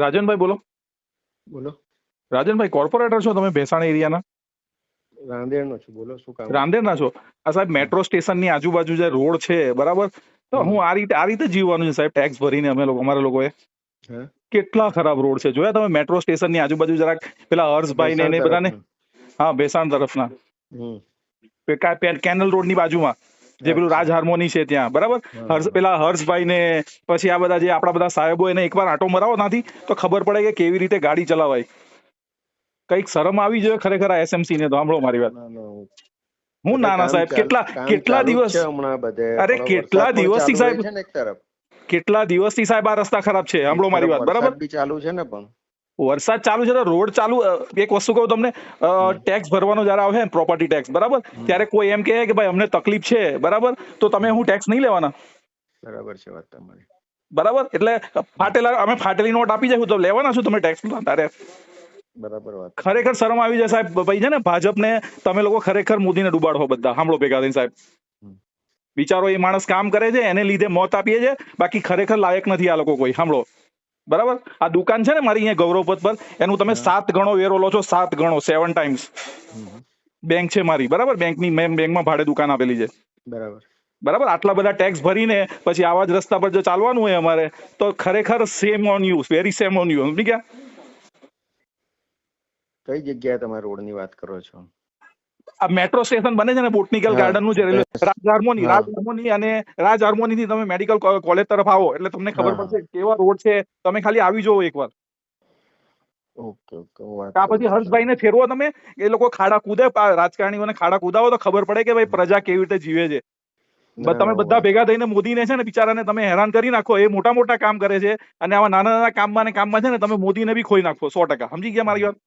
રાજનભાઈ બોલો. બોલો. રાજનભાઈ કોર્પોરેટર છો તમે ભેસાણ એરિયાના? રાંદેરનો છું, બોલો શું કામ? રાંદેરના છો? આ સાહેબ મેટ્રો સ્ટેશનની આજુબાજુ જે રોડ છે બરાબર, તો હું આ રીતે જીવવાનું છે સાહેબ, ટેક્સ ભરીને અમારા લોકોએ. કેટલા ખરાબ રોડ છે જોયા તમે? મેટ્રો સ્ટેશનની આજુબાજુ જરાક પેલા હર્ષભાઈ ને બધાને, હા ભેસાણ તરફના કેનલ રોડ ની બાજુમાં જે પેલું રાજ હાર્મોની છે ત્યાં બરાબર, પેલા હર્ષભાઈ ને પછી આ બધા જે આપણા બધા સાહેબો એને એકવાર આટો મરાવો નથી તો ખબર પડે કે કેવી રીતે ગાડી ચલાવાય. કઈક શરમ આવી જોઈએ ખરેખર આ એસએમસી ને તો. સાંભળો મારી વાત. હું નાના સાહેબ કેટલા દિવસ, અરે કેટલા દિવસથી સાહેબ, કેટલા દિવસથી સાહેબ આ રસ્તા ખરાબ છે. સાંભળો મારી વાત બરાબર. ચાલુ છે ને પણ વરસાદ ચાલુ છે તો રોડ ચાલુ. એક વસ્તુ કહું તમને, ટેક્સ ભરવાનો જયારે આવે ને પ્રોપર્ટી ટેક્સ બરાબર, ત્યારે કોઈ એમ કહે કે ભાઈ અમને તકલીફ છે બરાબર, તો તમે હું ટેક્સ નહીં લેવાના? બરાબર છે વાત તમારી. બરાબર, એટલે અમે ફાટેલી નોટ આપી જાય તો લેવાના છો તમે ટેક્સ? તારે બરાબર વાત. ખરેખર શરમ આવી જાય સાહેબ. ભાઈ છે ને ભાજપને તમે લોકો ખરેખર મોદીને ડુબાડો બધા. સાંભળો ભેગા થઈને સાહેબ, બિચારો એ માણસ કામ કરે છે એને લીધે મોત આપીએ છે, બાકી ખરેખર લાયક નથી આ લોકો કોઈ. સાંભળો બરાબર, આ દુકાન છે ને મારી અહીંયા ગૌરવપથ પર, એનું તમે 7 ગણો વેરો લો છો. 7 ગણો, 7 ટાઈમ્સ. બેંક છે મારી બરાબર, બેંકની મેં બેંકમાં ભાડે દુકાન આપેલી છે બરાબર બરાબર. આટલા બધા ટેક્સ ભરીને પછી આવા જ રસ્તા પર જો ચાલવાનું હોય અમારે તો ખરેખર shame on you, very shame on you. સમજી ગયા? કઈ જગ્યાએ તમે રોડ ની વાત કરો છો? આ મેટ્રો સ્ટેશન બને છે ને બોટનિકલ ગાર્ડન નું, જે રેલવે રાજ હાર્મોની થી તમે મેડિકલ કોલેજ તરફ આવો એટલે તમને ખબર પડશે કેવા રોડ છે. તમે ખાલી આવી જોવો એકવાર. આ પછી હર્ષભાઈ ને ફેરવો તમે, એ લોકો ખાડા કૂદે, રાજકારણીઓને ખાડા કૂદાવો તો ખબર પડે કે ભાઈ પ્રજા કેવી રીતે જીવે છે. તમે બધા ભેગા થઈને મોદીને છે ને બિચારાને તમે હેરાન કરી નાખો. એ મોટા મોટા કામ કરે છે અને આવા નાના નાના કામમાં છે ને તમે મોદીને બી ખોઈ નાખો 100%. સમજી ગયા મારી વાત?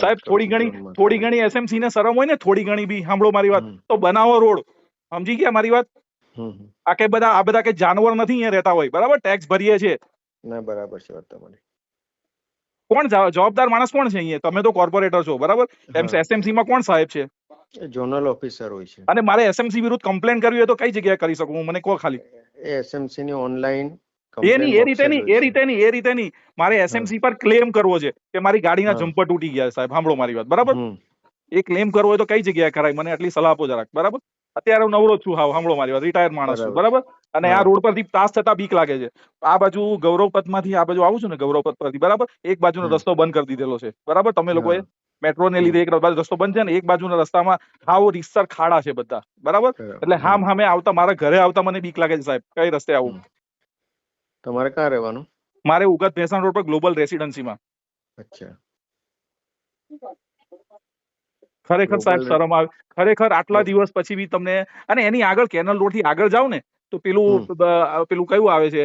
સાહેબ થોડી ઘણી એસએમસી ને શરમ હોય ને, થોડી ઘણી બી, સાંભળો મારી વાત, તો બનાવો રોડ. સમજી ગયા મારી વાત? આ બધા કે જાનવર નથી અહીંયા રહેતા હોય બરાબર, ટેક્સ ભરીએ છીએ. ના બરાબર છે વાત તમારી. કોણ જવાબદાર માણસ કોણ છે અહીંયા? તમે તો કોર્પોરેટર છો બરાબર, એસએમસી માં કોણ સાહેબ છે? ઝોનલ ઓફિસર હોય છે. અને મારે એસએમસી વિરુદ્ધ કમ્પ્લેન કરવી હોય તો કઈ જગ્યાએ કરી શકું? મને કહો ખાલી. એસએમસી ની ઓનલાઈન એ રીતે નહીં, મારે એસએમસી પર ક્લેમ કરવો છે કે મારી ગાડીના જમ્પર તૂટી ગયા. સાહેબ સાંભળો મારી વાત બરાબર, એ ક્લેમ કરવો હોય તો કઈ જગ્યાએ કરાય? મને આટલી સલાહ આપો જરાક બરાબર. અત્યારે હું નવરો છું, સાંભળો મારી વાત, રિટાયર માણસ છું બરાબર, અને આ રોડ પરથી પાસ થતા બીક લાગે છે. આ બાજુ ગૌરવપથ માંથી આ બાજુ આવું છું ને, ગૌરવપથ પરથી બરાબર, એક બાજુનો રસ્તો બંધ કરી દીધેલો છે બરાબર. તમે લોકોએ મેટ્રો ને લીધે એક બાજુ રસ્તો બંધ છે ને, એક બાજુના રસ્તામાં હાવ રીતસર ખાડા છે બધા બરાબર. એટલે સામે આવતા, મારા ઘરે આવતા મને બીક લાગે છે સાહેબ. કઈ રસ્તે આવું? તમારે ક્યાં રહેવાનું? મારે ઉગત ભેસાણ રોડ પર ગ્લોબલ રેસિડેન્સીમાં. અચ્છા. ખરેખર સાહેબ શરમ આવે ખરેખર. આટલા દિવસ પછી બી તમને, અને એની આગળ કેનલ રોડ થી આગળ જાવ ને તો પેલું કયું આવે છે,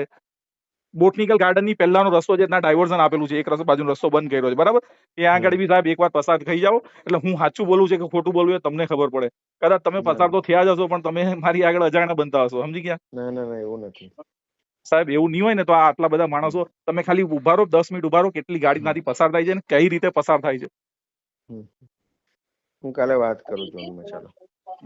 બોટનિકલ ગાર્ડન ની પહેલાનો રસ્તો છે, ડાયવર્ઝન આપેલું છે, એક બાજુનો રસ્તો બંધ કર્યો છે બરાબર. ત્યાં આગળ બી સાહેબ એકવાર પસાર થઈ જાઓ એટલે હું સાચું બોલું છે કે ખોટું બોલવું તમને ખબર પડે. કદાચ તમે પસાર તો થયા જ હશો પણ તમે મારી આગળ અજાણ્યા બનતા હશો. સમજી ગયા? ના એવું નથી સાહેબ. એવું નહીં હોય ને તો આટલા બધા માણસો, તમે ખાલી ઉભા રહો, 10 મિનિટ ઉભા રહો, કેટલી ગાડી નાથી પસાર થાય છે ને કઈ રીતે પસાર થાય છે. હું કાલે વાત કરું છું ચાલો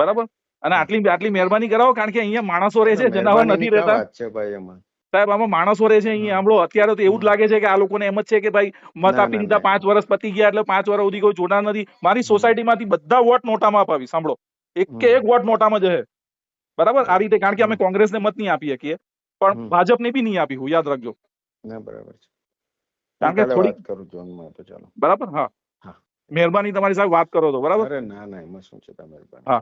બરાબર. અને આટલી મહેરબાની કરાવો, કારણ કે અહીંયા માણસો રહે છે, જનાવર નથી રહેતા સાહેબ. આમાં માણસો રહે છે અહીંયા. સાંભળો, અત્યારે તો એવું જ લાગે છે કે આ લોકોને એમ જ છે કે ભાઈ મત આપી દીધા, 5 વર્ષ પતી ગયા એટલે 5 વર્ષ સુધી કોઈ જોડાણ નથી. મારી સોસાયટી માંથી બધા વોટ નોટામાં અપાવી. સાંભળો, એક વોટ નોટામાં જ હે બરાબર. આ રીતે, કારણ કે અમે કોંગ્રેસને મત નહીં આપી શકીએ પણ ભાજપને બી નહીં આપી. હું યાદ રાખજો. બરાબર છે. કારણ કે થોડી બરાબર. હા, મહેરબાની તમારી સાથે વાત કરો તો બરાબર. ના એમાં શું છે તમારી. હા.